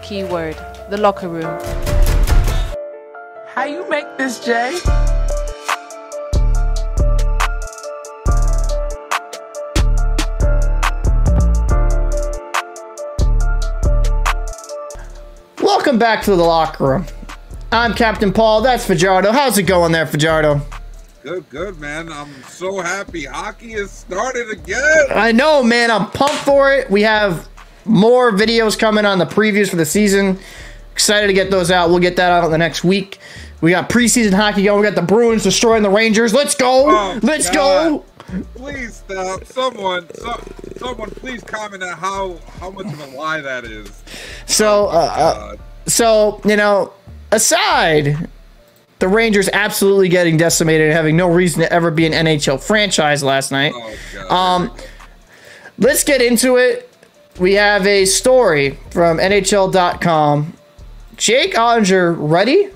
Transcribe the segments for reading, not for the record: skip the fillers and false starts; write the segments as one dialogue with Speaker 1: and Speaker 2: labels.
Speaker 1: keyword, the locker room.
Speaker 2: How you make this, Jay?
Speaker 3: Welcome back to the locker room. I'm Captain Paul. That's Fajardo. How's it going there, Fajardo?
Speaker 4: Good, man. I'm so happy. Hockey has started again.
Speaker 3: I know, man. I'm pumped for it. We have more videos coming on the previews for the season. Excited to get those out. We'll get that out in the next week. We got preseason hockey going. We got the Bruins destroying the Rangers. Let's go.
Speaker 4: Oh,
Speaker 3: Let's
Speaker 4: God.
Speaker 3: go.
Speaker 4: Please stop. Someone please comment on how much of a lie that is.
Speaker 3: So, you know, aside the Rangers absolutely getting decimated and having no reason to ever be an NHL franchise last night.
Speaker 4: Oh, God.
Speaker 3: Let's get into it. We have a story from NHL.com. Jake Oettinger ready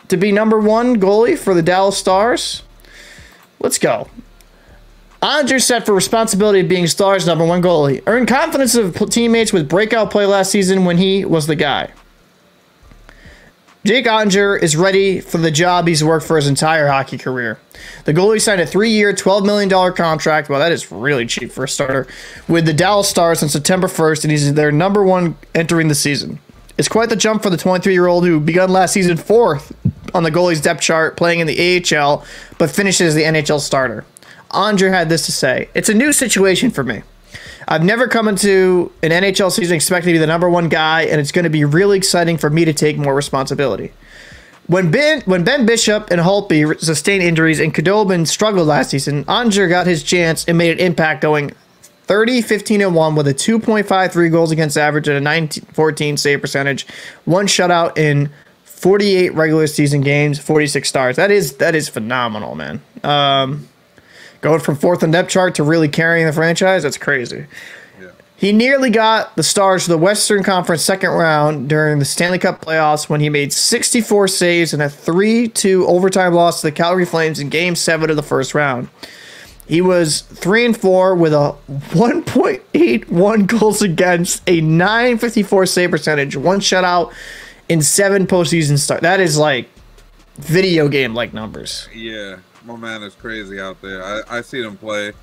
Speaker 3: to be #1 goalie for the Dallas Stars? Let's go. Oettinger set for responsibility of being Stars' #1 goalie. Earned confidence of teammates with breakout play last season when he was the guy. Jake Oettinger is ready for the job he's worked for his entire hockey career. The goalie signed a 3-year, $12 million contract. Well, that is really cheap for a starter. With the Dallas Stars on September 1st, and he's their #1 entering the season. It's quite the jump for the 23-year-old who begun last season 4th on the goalie's depth chart, playing in the AHL, but finishes as the NHL starter. Oettinger had this to say: "It's a new situation for me. I've never come into an NHL season expecting to be the #1 guy, and it's going to be really exciting for me to take more responsibility." When Ben Bishop and Holtby sustained injuries and Khudobin struggled last season, Oettinger got his chance and made an impact, going 30-15-1 with a 2.53 goals against average and a .914 save percentage, 1 shutout in 48 regular season games, 46 stars. That is phenomenal, man. Going from 4th on depth chart to really carrying the franchise, that's crazy. Yeah. He nearly got the Stars to the Western Conference second round during the Stanley Cup playoffs when he made 64 saves in a 3-2 overtime loss to the Calgary Flames in Game 7 of the first round. He was 3-4 with a 1.81 goals against, a .954 save percentage, 1 shutout in 7 postseason starts. That is like video game-like numbers.
Speaker 4: Yeah. My man is crazy out there. I seen him play.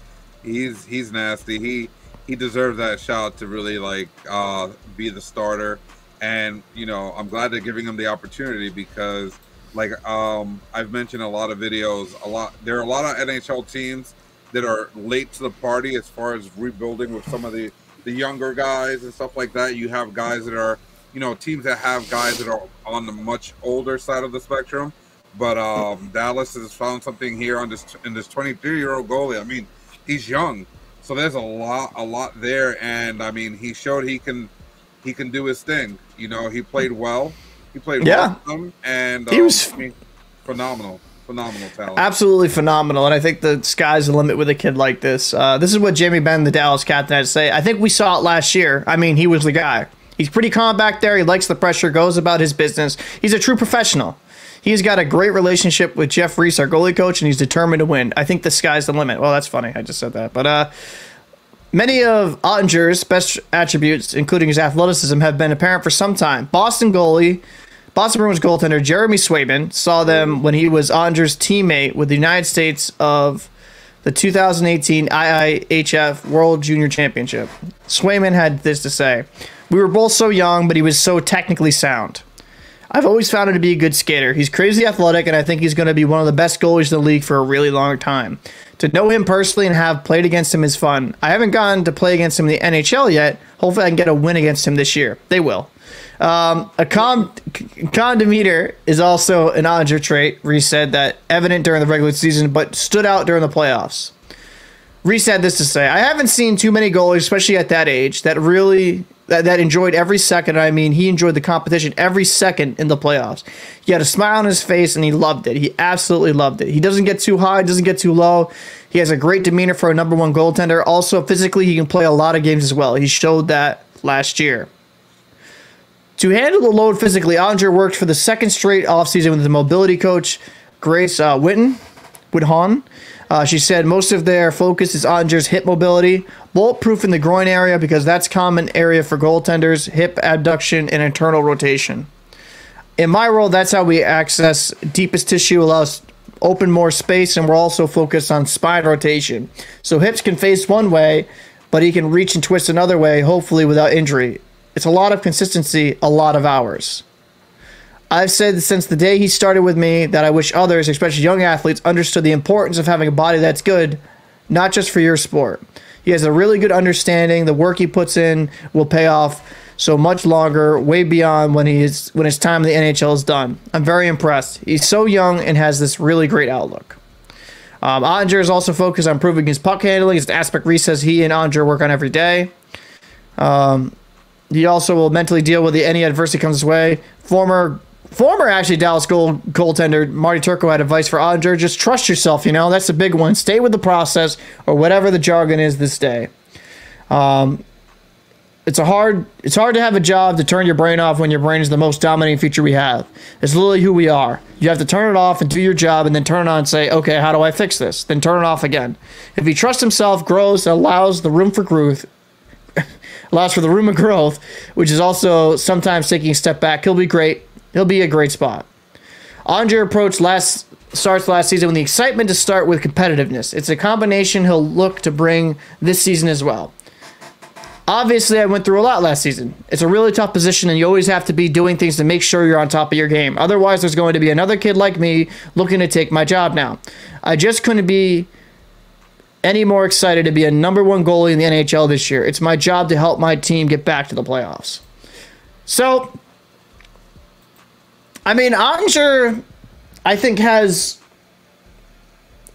Speaker 4: He's nasty. He deserves that shot to really be the starter. And you know, I'm glad they're giving him the opportunity because I've mentioned a lot of videos. There are a lot of NHL teams that are late to the party as far as rebuilding with some of the younger guys and stuff like that. You have guys that are, you know, teams that have guys that are on the much older side of the spectrum. But Dallas has found something here in this 23-year-old goalie. I mean, he's young, so there's a lot there. And I mean, he showed he can do his thing. You know, he played well. He played well with them, and
Speaker 3: he was
Speaker 4: phenomenal talent.
Speaker 3: Absolutely phenomenal. And I think the sky's the limit with a kid like this. This is what Jamie Benn, the Dallas captain, had to say. I think we saw it last year. I mean, he was the guy. He's pretty calm back there. He likes the pressure, goes about his business. He's a true professional. He's got a great relationship with Jeff Reese, our goalie coach, and he's determined to win. I think the sky's the limit. Well, that's funny. I just said that. But many of Oettinger's best attributes, including his athleticism, have been apparent for some time. Boston Bruins goaltender Jeremy Swayman saw them when he was Oettinger's teammate with the United States of the 2018 IIHF World Junior Championship. Swayman had this to say: "We were both so young, but he was so technically sound. I've always found him to be a good skater. He's crazy athletic, and I think he's going to be one of the best goalies in the league for a really long time. To know him personally and have played against him is fun. I haven't gotten to play against him in the NHL yet. Hopefully I can get a win against him this year." They will. A calm demeanor is also an Oettinger trait, Reese said, that evident during the regular season, but stood out during the playoffs. Reese had this to say: "I haven't seen too many goalies, especially at that age, that enjoyed every second. I mean, he enjoyed the competition every second in the playoffs. He had a smile on his face, and he loved it. He absolutely loved it. He doesn't get too high, doesn't get too low. He has a great demeanor for a #1 goaltender. Also, physically, he can play a lot of games as well. He showed that last year." To handle the load physically, Oettinger worked for the second straight offseason with the mobility coach, Grace Witton. She said most of their focus is Ottinger's hip mobility, bulletproof in the groin area because that's common area for goaltenders, hip abduction, and internal rotation. In my role, that's how we access deepest tissue, allows open more space, and we're also focused on spine rotation. So hips can face one way, but he can reach and twist another way, hopefully without injury. It's a lot of consistency, a lot of hours. I've said since the day he started with me that I wish others, especially young athletes, understood the importance of having a body that's good, not just for your sport. He has a really good understanding. The work he puts in will pay off so much longer, way beyond when his time in the NHL is done. I'm very impressed. He's so young and has this really great outlook. Oettinger is also focused on improving his puck handling. It's an aspect Reese says he and Oettinger work on every day. He also will mentally deal with any adversity comes his way. Former actually Dallas goaltender Marty Turco had advice for Oettinger. Just trust yourself, that's a big one. Stay with the process or whatever the jargon is this day. It's hard to have a job to turn your brain off when your brain is the most dominating feature we have. It's literally who we are. You have to turn it off and do your job and then turn it on and say, okay, how do I fix this? Then turn it off again. If he trusts himself, grows, and allows the room for growth, allows for the room of growth, which is also sometimes taking a step back, he'll be great. He'll be a great spot. Oettinger approached starts last season with the excitement to start with competitiveness. It's a combination he'll look to bring this season as well. Obviously, I went through a lot last season. It's a really tough position, and you always have to be doing things to make sure you're on top of your game. Otherwise, there's going to be another kid like me looking to take my job now. I just couldn't be any more excited to be a number one goalie in the NHL this year. It's my job to help my team get back to the playoffs. So, I mean, Oettinger, I think, has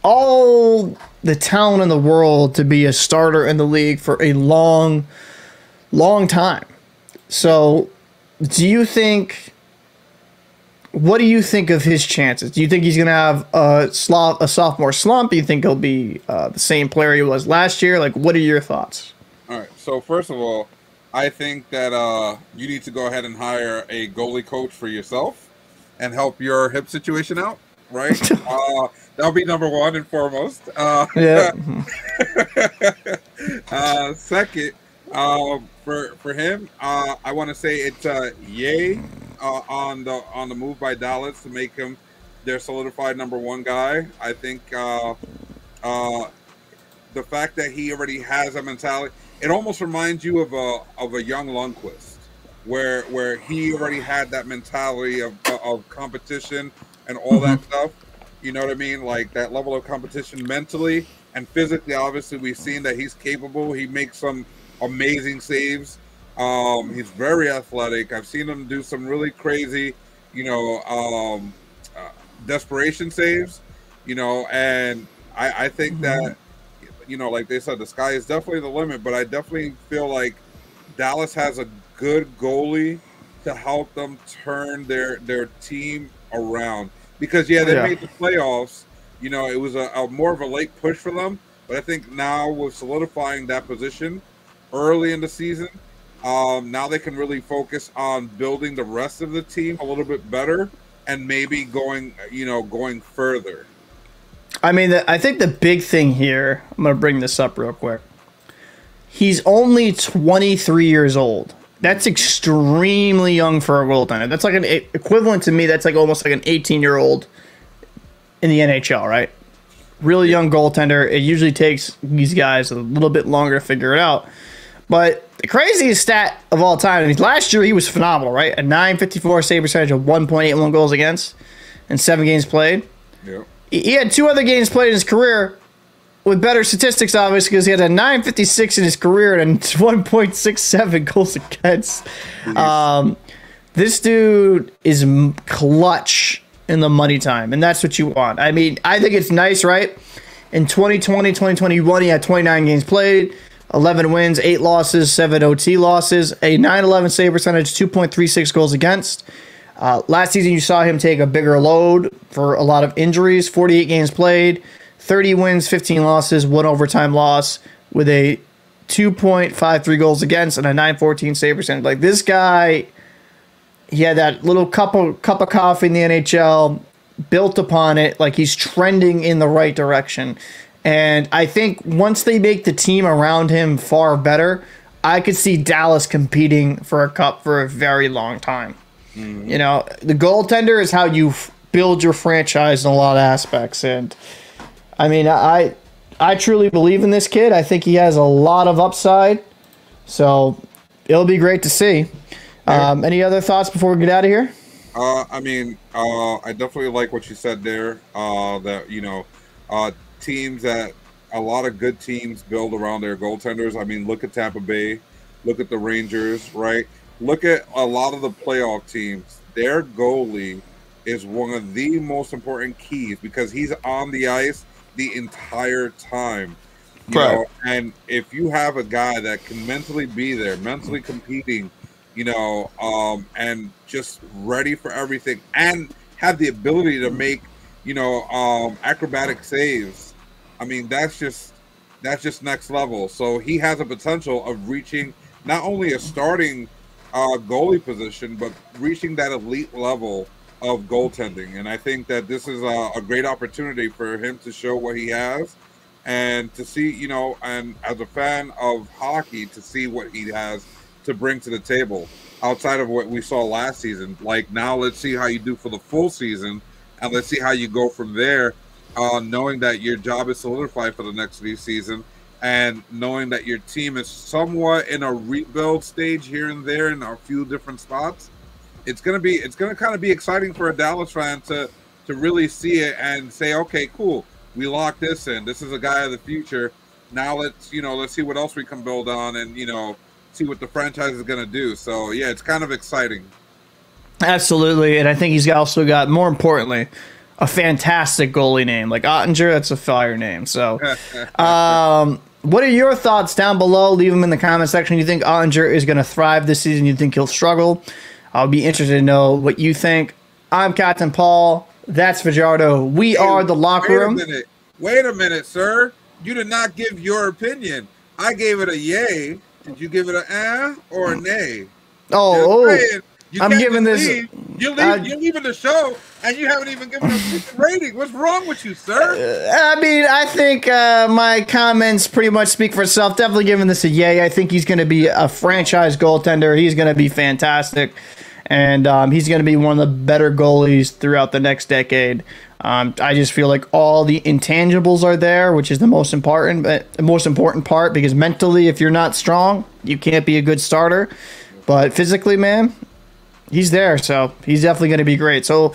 Speaker 3: all the talent in the world to be a starter in the league for a long time. So, what do you think of his chances? Do you think he's going to have a sophomore slump? Do you think he'll be the same player he was last year? Like, what are your thoughts?
Speaker 4: All right. So, first of all, I think that you need to go ahead and hire a goalie coach for yourself and help your hip situation out, right? That'll be number one and foremost.
Speaker 3: Yeah.
Speaker 4: Second, for him, I want to say it's yay on the move by Dallas to make him their solidified number one guy. I think the fact that he already has a mentality, it almost reminds you of a young Lundqvist, where he already had that mentality of competition and all that stuff. You know what I mean? Like that level of competition mentally and physically. Obviously, we've seen that he's capable. He makes some amazing saves. He's very athletic. I've seen him do some really crazy, desperation saves. And I think that, like they said, the sky is definitely the limit. But I definitely feel like Dallas has a good goalie to help them turn their team around. Because, they made the playoffs. It was a more of a late push for them. But I think now with solidifying that position early in the season, now they can really focus on building the rest of the team a little bit better and maybe going further.
Speaker 3: I mean, I think the big thing here, I'm going to bring this up real quick. He's only 23 years old. That's extremely young for a goaltender. That's like an equivalent to me. That's like almost like an 18-year-old in the NHL, right? Really young goaltender. It usually takes these guys a little bit longer to figure it out. But the craziest stat of all time, I mean, last year he was phenomenal, right? A .954 save percentage of 1.81 goals against in 7 games played.
Speaker 4: Yeah.
Speaker 3: He had 2 other games played in his career with better statistics, obviously, because he had a .956 in his career and 1.67 goals against. This dude is clutch in the money time, and that's what you want. I mean, I think it's nice, right? In 2020, 2021, he had 29 games played, 11 wins, 8 losses, 7 OT losses, a .911 save percentage, 2.36 goals against. Last season, you saw him take a bigger load for a lot of injuries, 48 games played, 30 wins, 15 losses, 1 overtime loss with a 2.53 goals against and a .914 save percentage. Like, this guy, he had that little cup of coffee in the NHL, built upon it. Like, he's trending in the right direction. And I think once they make the team around him far better, I could see Dallas competing for a cup for a very long time. Mm-hmm. You know, the goaltender is how you build your franchise in a lot of aspects. And, I mean, I truly believe in this kid. I think he has a lot of upside. So it'll be great to see. Any other thoughts before we get out of here?
Speaker 4: I definitely like what you said there. That, you know, teams that a lot of good teams build around their goaltenders. I mean, look at Tampa Bay, look at the Rangers, right? Look at a lot of the playoff teams. Their goalie is one of the most important keys because he's on the ice the entire time. You know, and if you have a guy that can mentally be there, mentally competing, you know, and just ready for everything and have the ability to make, you know, acrobatic saves. I mean, that's just next level. So he has a potential of reaching not only a starting goalie position, but reaching that elite level of goaltending. And I think that this is a great opportunity for him to show what he has and to see, you know, and as a fan of hockey, to see what he has to bring to the table outside of what we saw last season. Like, now let's see how you do for the full season, and let's see how you go from there, knowing that your job is solidified for the next few seasons, and knowing that your team is somewhat in a rebuild stage here and there in a few different spots. It's gonna kind of be exciting for a Dallas fan to really see it and say, okay, cool, we locked this in. This is a guy of the future. Now let's see what else we can build on, and, you know, see what the franchise is going to do. So, yeah, it's kind of exciting.
Speaker 3: Absolutely, and I think he's also got, more importantly, a fantastic goalie name. Like Oettinger, that's a fire name. So, what are your thoughts down below? Leave them in the comment section. You think Oettinger is going to thrive this season? You think he'll struggle? I'll be interested to know what you think. I'm Captain Paul. That's Fajardo. We are the Locker Room.
Speaker 4: Wait a minute, sir. You did not give your opinion. I gave it a yay. Did you give it an or a nay?
Speaker 3: I'm giving this.
Speaker 4: You're leaving the show, and you haven't even given us a rating. What's wrong with you, sir?
Speaker 3: I mean, I think my comments pretty much speak for itself. Definitely giving this a yay. I think he's going to be a franchise goaltender. He's going to be fantastic, and he's going to be one of the better goalies throughout the next decade. I just feel like all the intangibles are there, which is the most important part, because mentally, if you're not strong, you can't be a good starter. But physically, man, he's there, so he's definitely going to be great. So,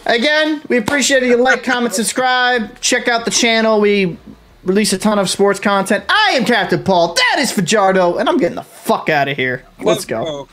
Speaker 3: again, we appreciate it. You like, comment, subscribe. Check out the channel. We release a ton of sports content. I am Captain Paul. That is Fajardo, and I'm getting the fuck out of here. Let's go.